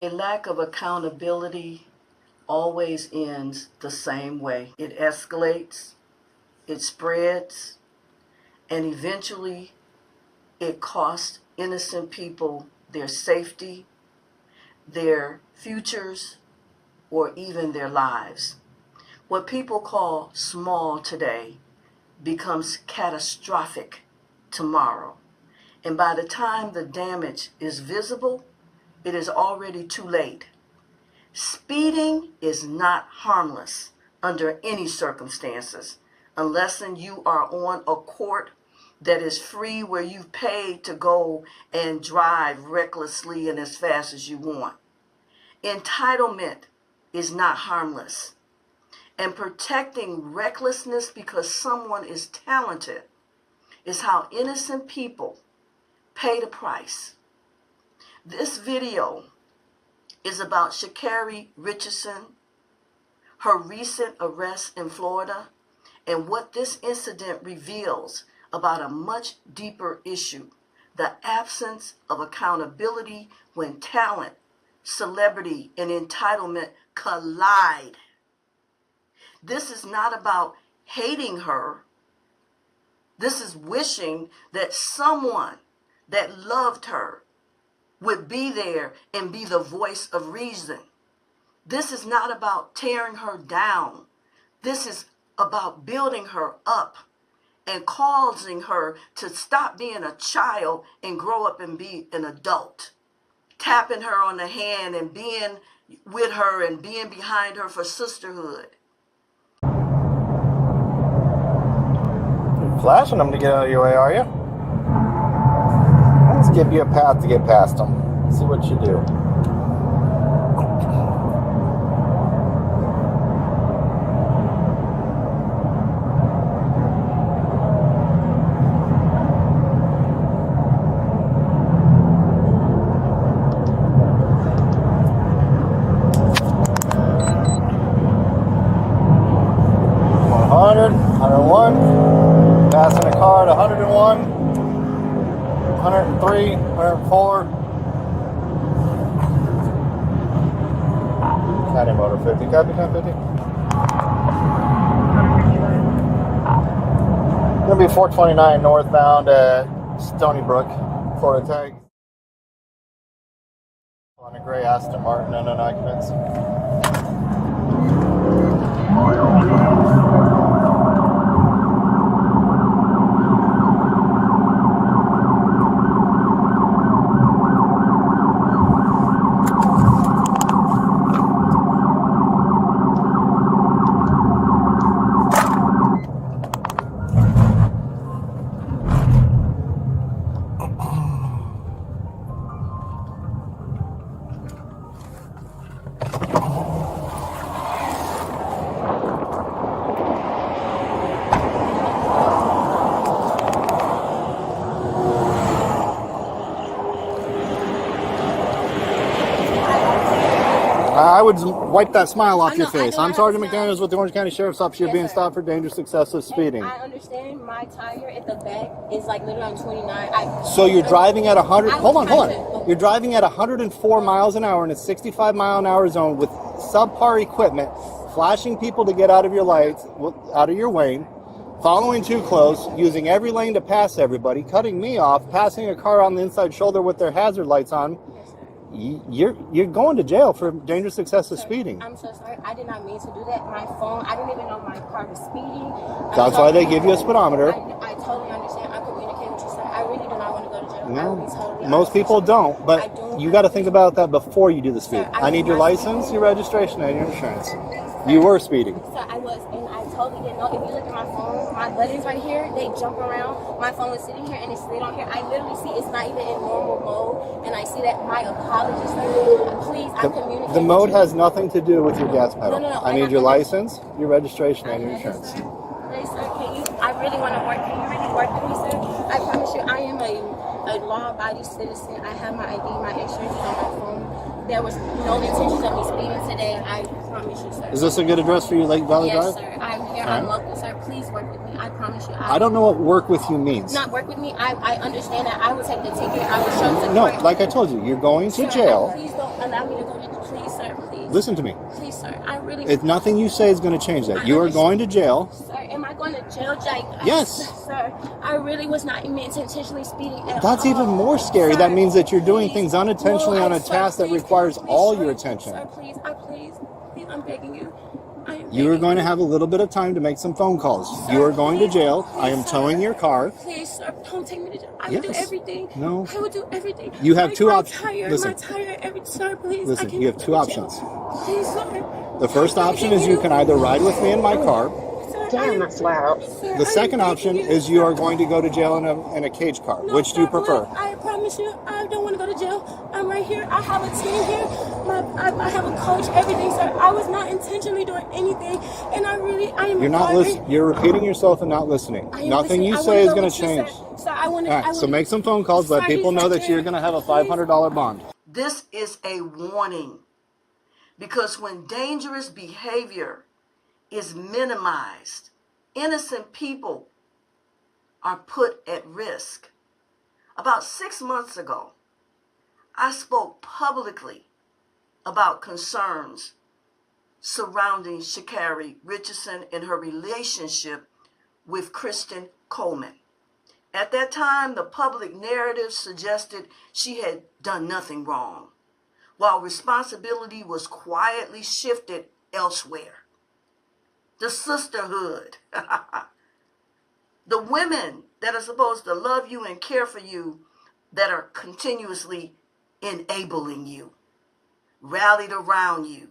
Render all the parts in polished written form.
A lack of accountability always ends the same way. It escalates, it spreads, and eventually it costs innocent people their safety, their futures, or even their lives. What people call small today becomes catastrophic tomorrow. And by the time the damage is visible, it is already too late. Speeding is not harmless under any circumstances, unless you are on a court that is free, where you've paid to go and drive recklessly and as fast as you want. Entitlement is not harmless. And protecting recklessness because someone is talented is how innocent people pay the price. This video is about Sha'Carri Richardson, her recent arrest in Florida, and what this incident reveals about a much deeper issue: the absence of accountability when talent, celebrity, and entitlement collide. This is not about hating her. This is wishing that someone that loved her would be there and be the voice of reason. This is not about tearing her down. This is about building her up and causing her to stop being a child and grow up and be an adult. Tapping her on the hand and being with her and being behind her for sisterhood. You're flashing them to get out of your way, are you? Let's give you a path to get past them. See what you do. Passing a car at 101, 103, 104. County Motor 50, copy 1050. Gonna be 429 northbound at Stony Brook, Florida tag. On a gray Aston Martin, unknown occupants. I would wipe that smile off your face. I'm Sergeant McDaniels with the Orange County Sheriff's Office. You're being stopped for dangerous excessive speeding. I understand my tire at the back is like literally on 29. So you're driving at 100. Hold on. You're driving at 104 miles an hour in a 65 mile an hour zone with subpar equipment, flashing people to get out of your lights, out of your lane, following too close, using every lane to pass everybody, cutting me off, passing a car on the inside shoulder with their hazard lights on. You're going to jail for dangerous excessive speeding. I'm so sorry. I did not mean to do that. My phone, I didn't even know my car was speeding. That's why they give you a speedometer. I totally understand. I communicate with you, sir. I really do not want to go to jail. No, most people don't, but you got to think about that before you do the speed. I need your license, your registration, and your insurance. You were speeding. Sir, I was, and I totally didn't know. If you look at my phone, my buttons right here, they jump around. My phone is sitting here, and it's slid on here. I literally see it's not even in normal mode, and I see that. My apologies, sir. Please, I communicate. The mode has nothing to do with your gas pedal. No. I need your license, your registration, and your insurance. Please, sir, I really want to work. Can you really work with me, sir? I promise you, I am a law-abiding citizen. I have my ID, my insurance is on my phone. There was no intentions of me speeding today. I promise you, sir. Is this a good address for you, Lake Valley Drive? Yes, sir. I'm here. I'm local, sir. Please work with me. I promise you. I don't know what work with you means. Not work with me. I understand that. I will take the ticket. I will show the No, like I told you, you're going to jail. Please don't allow me to go to please, sir, please. Listen to me. Please, sir, I really... It's nothing you say is going to change that. I You are understand. going to jail. Sir, am I going to jail, Jake? Yes. Sir, I really was not intentionally speeding at That's all. even more scary. Sir, that means that you're doing please. things unintentionally No, on a sir, task that please, requires please, all sir, your attention. Sir, please, I'm begging you. I am You are begging going to you. have a little bit of time to make some phone calls. Sir, You are going to please, jail. please, I am sir. towing your car. Please, sir, don't take me to jail. I will do Yes. everything. No. I will do everything. You have two options. My tire, sir, please. Listen, I you have two options. Please, sir. The first option is you can either ride with me in my car. Sir, Damn, that's loud. Sir, The second option is you are going to go to jail in a cage car. No, Which do you prefer? I promise you, I don't want to go to jail. I'm right here. I have a team here. I have a coach, everything, sir. I was not intentionally doing anything, and I am. You're not listening. You're repeating yourself and not listening. Nothing you say is going to change. Sir, I want to. All right, so make some phone calls. Let people know that you're going to have a $500 bond. This is a warning, because when dangerous behavior is minimized, innocent people are put at risk. About 6 months ago, I spoke publicly about concerns surrounding Sha'Carri Richardson and her relationship with Kristen Coleman. At that time, the public narrative suggested she had done nothing wrong, while responsibility was quietly shifted elsewhere. The sisterhood, the women that are supposed to love you and care for you, that are continuously enabling you, rallied around you.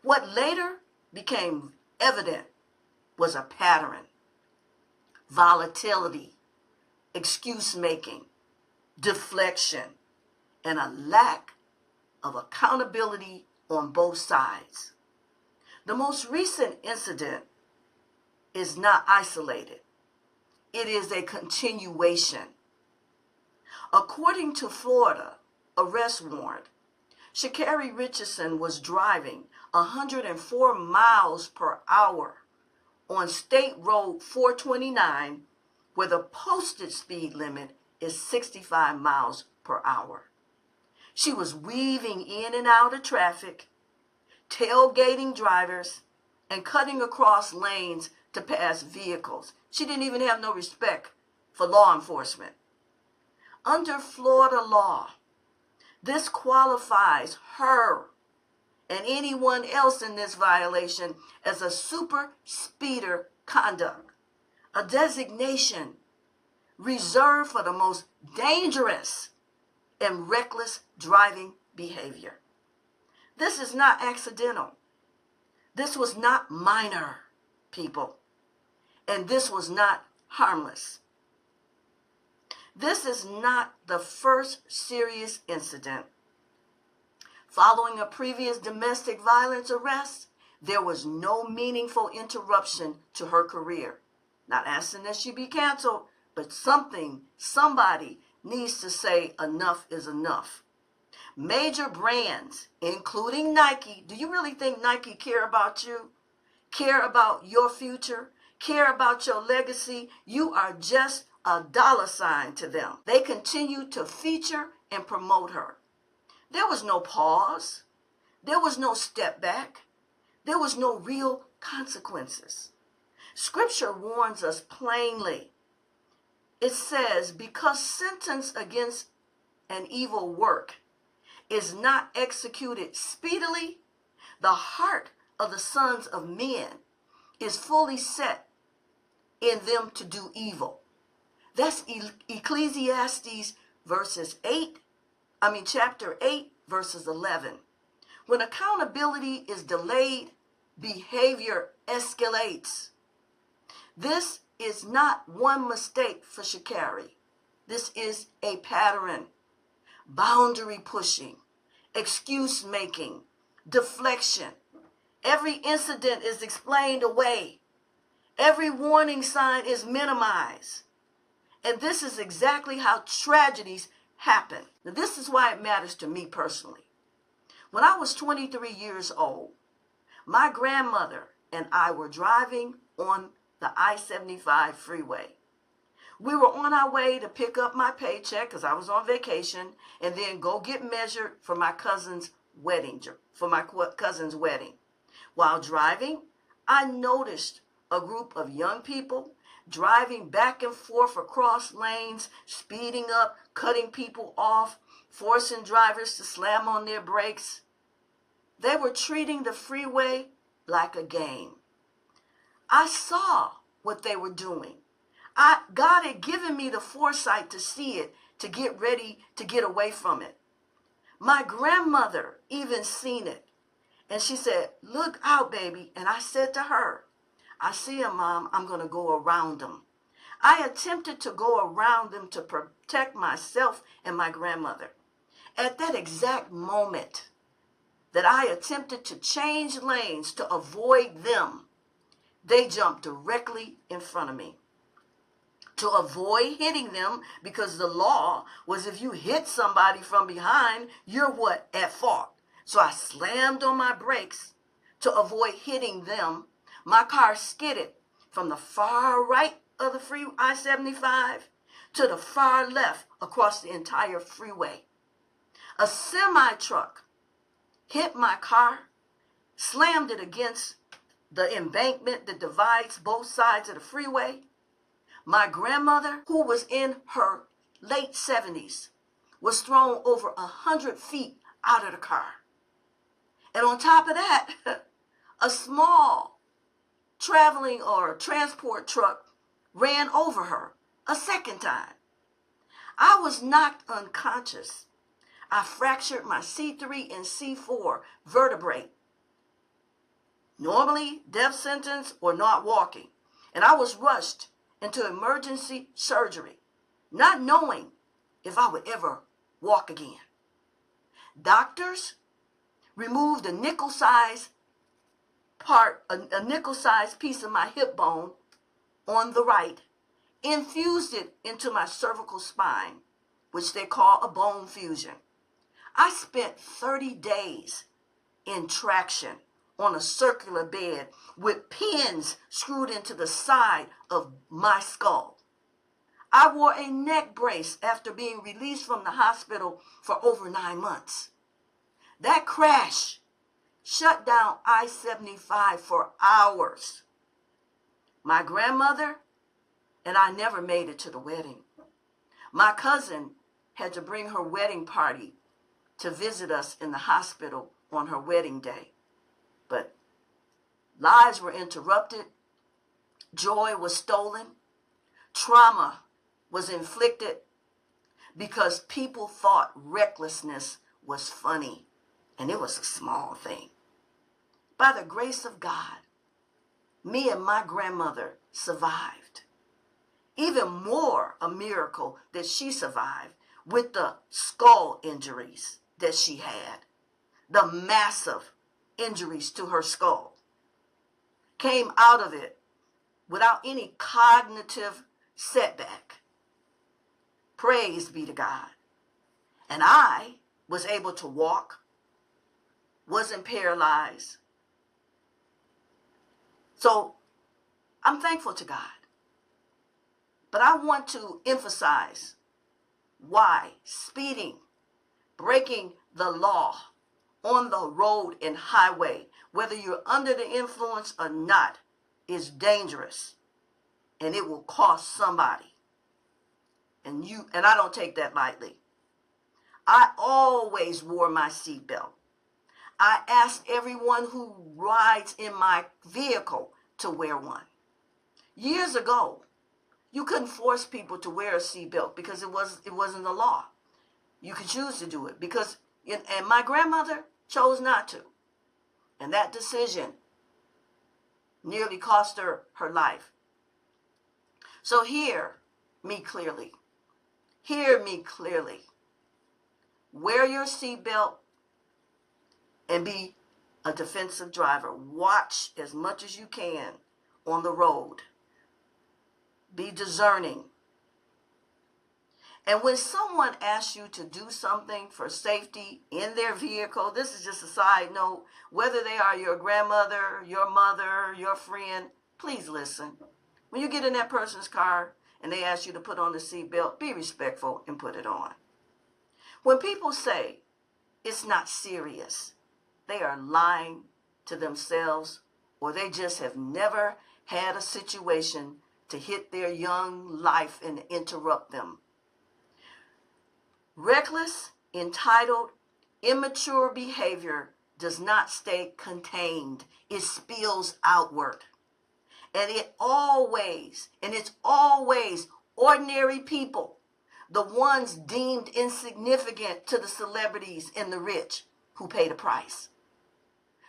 What later became evident was a pattern: volatility, excuse-making, deflection, and a lack of accountability on both sides. The most recent incident is not isolated. It is a continuation. According to Florida arrest warrant, Sha'Carri Richardson was driving 104 miles per hour on State Road 429, where the posted speed limit is 65 miles per hour. She was weaving in and out of traffic, tailgating drivers, and cutting across lanes to pass vehicles. She didn't even have no respect for law enforcement. Under Florida law, this qualifies her and anyone else in this violation as a super speeder conduct, a designation reserved for the most dangerous and reckless driving behavior. This is not accidental. This was not minor, people. And this was not harmless. This is not the first serious incident. Following a previous domestic violence arrest, there was no meaningful interruption to her career. Not asking that she be canceled, but somebody needs to say enough is enough. Major brands, including Nike, do you really think Nike care about you? Care about your future? Care about your legacy? You are just a dollar sign to them. They continue to feature and promote her. There was no pause. There was no step back. There was no real consequences. Scripture warns us plainly. It says, because sentence against an evil work is not executed speedily, the heart of the sons of men is fully set in them to do evil. That's Ecclesiastes chapter 8, verses 11. When accountability is delayed, behavior escalates. This is not one mistake for Sha'Carri. This is a pattern. Boundary pushing, excuse making, deflection. Every incident is explained away. Every warning sign is minimized. And this is exactly how tragedies happen. Now, this is why it matters to me personally. When I was 23 years old, my grandmother and I were driving on the I-75 freeway We were on our way to pick up my paycheck because I was on vacation and then go get measured for my cousin's wedding. While driving, I noticed a group of young people driving back and forth across lanes, speeding up, cutting people off, forcing drivers to slam on their brakes. They were treating the freeway like a game. I saw what they were doing. God had given me the foresight to see it, to get ready to get away from it. My grandmother even seen it. And she said, "Look out, baby." And I said to her, "I see him, Mom. I'm going to go around them." I attempted to go around them to protect myself and my grandmother. At that exact moment that I attempted to change lanes to avoid them, they jumped directly in front of me. To avoid hitting them, because the law was if you hit somebody from behind, you're what? At fault. So I slammed on my brakes to avoid hitting them. My car skidded from the far right of the free I-75 to the far left across the entire freeway. A semi-truck hit my car, slammed it against the embankment that divides both sides of the freeway. My grandmother, who was in her late 70s, was thrown over 100 feet out of the car. And on top of that, a small traveling or transport truck ran over her a second time. I was knocked unconscious. I fractured my C3 and C4 vertebrae. Normally, death sentence or not walking. And I was rushed into emergency surgery, not knowing if I would ever walk again. Doctors removed a nickel-sized piece of my hip bone on the right, infused it into my cervical spine, which they call a bone fusion. I spent 30 days in traction on a circular bed with pins screwed into the side of my skull. I wore a neck brace after being released from the hospital for over 9 months. That crash shut down I-75 for hours. My grandmother and I never made it to the wedding. My cousin had to bring her wedding party to visit us in the hospital on her wedding day. But lives were interrupted, joy was stolen, trauma was inflicted because people thought recklessness was funny, and it was a small thing. By the grace of God, me and my grandmother survived. Even more a miracle that she survived with the skull injuries that she had, the massive injuries to her skull. Came out of it without any cognitive setback. Praise be to God. And I was able to walk, wasn't paralyzed. So I'm thankful to God. But I want to emphasize why speeding, breaking the law on the road and highway, whether you're under the influence or not, is dangerous, and it will cost somebody. And I don't take that lightly. I always wore my seatbelt. I asked everyone who rides in my vehicle to wear one. Years ago, you couldn't force people to wear a seatbelt because it wasn't the law. You could choose to do it and my grandmother chose not to. And that decision nearly cost her her life. So hear me clearly. Hear me clearly. Wear your seatbelt and be a defensive driver. Watch as much as you can on the road. Be discerning. And when someone asks you to do something for safety in their vehicle, this is just a side note, whether they are your grandmother, your mother, your friend, please listen. When you get in that person's car and they ask you to put on the seatbelt, be respectful and put it on. When people say it's not serious, they are lying to themselves, or they just have never had a situation to hit their young life and interrupt them. Reckless, entitled, immature behavior does not stay contained. It spills outward. And it's always ordinary people, the ones deemed insignificant to the celebrities and the rich, who pay the price.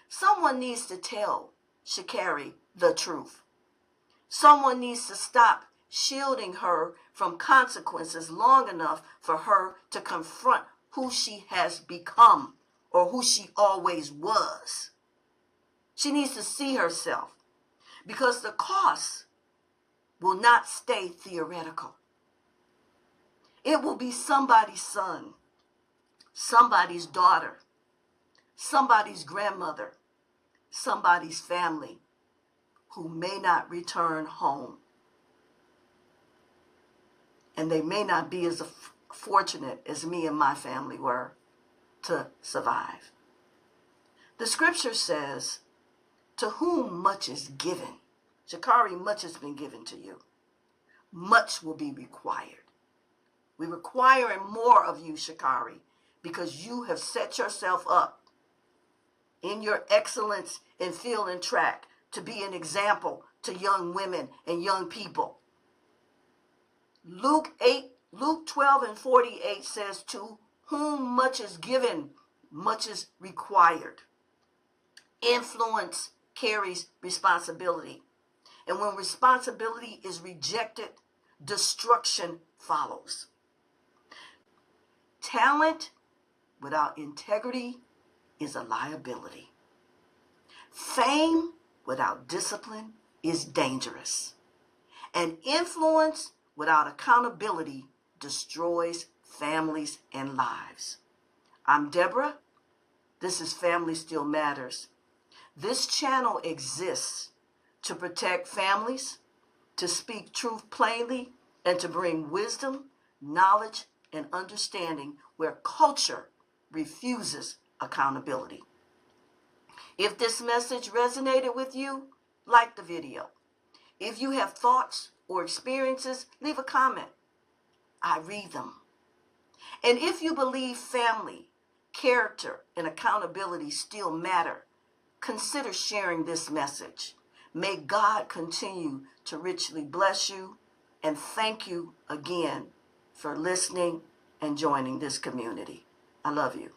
Someone needs to tell Sha'Carri the truth. Someone needs to stop shielding her from consequences long enough for her to confront who she has become or who she always was. She needs to see herself, because the cost will not stay theoretical. It will be somebody's son, somebody's daughter, somebody's grandmother, somebody's family who may not return home. And they may not be as fortunate as me and my family were to survive. The scripture says, to whom much is given, Sha'Carri, much has been given to you. Much will be required. We're requiring more of you, Sha'Carri, because you have set yourself up in your excellence in field and track to be an example to young women and young people. Luke 12:48 says, to whom much is given, much is required. Influence carries responsibility. And when responsibility is rejected, destruction follows. Talent without integrity is a liability. Fame without discipline is dangerous. And influence without accountability destroys families and lives. I'm Deborah. This is Family Still Matters. This channel exists to protect families, to speak truth plainly, and to bring wisdom, knowledge, and understanding where culture refuses accountability. If this message resonated with you, like the video. If you have thoughts or experiences, leave a comment. I read them. And if you believe family, character, and accountability still matter, consider sharing this message. May God continue to richly bless you, and thank you again for listening and joining this community. I love you.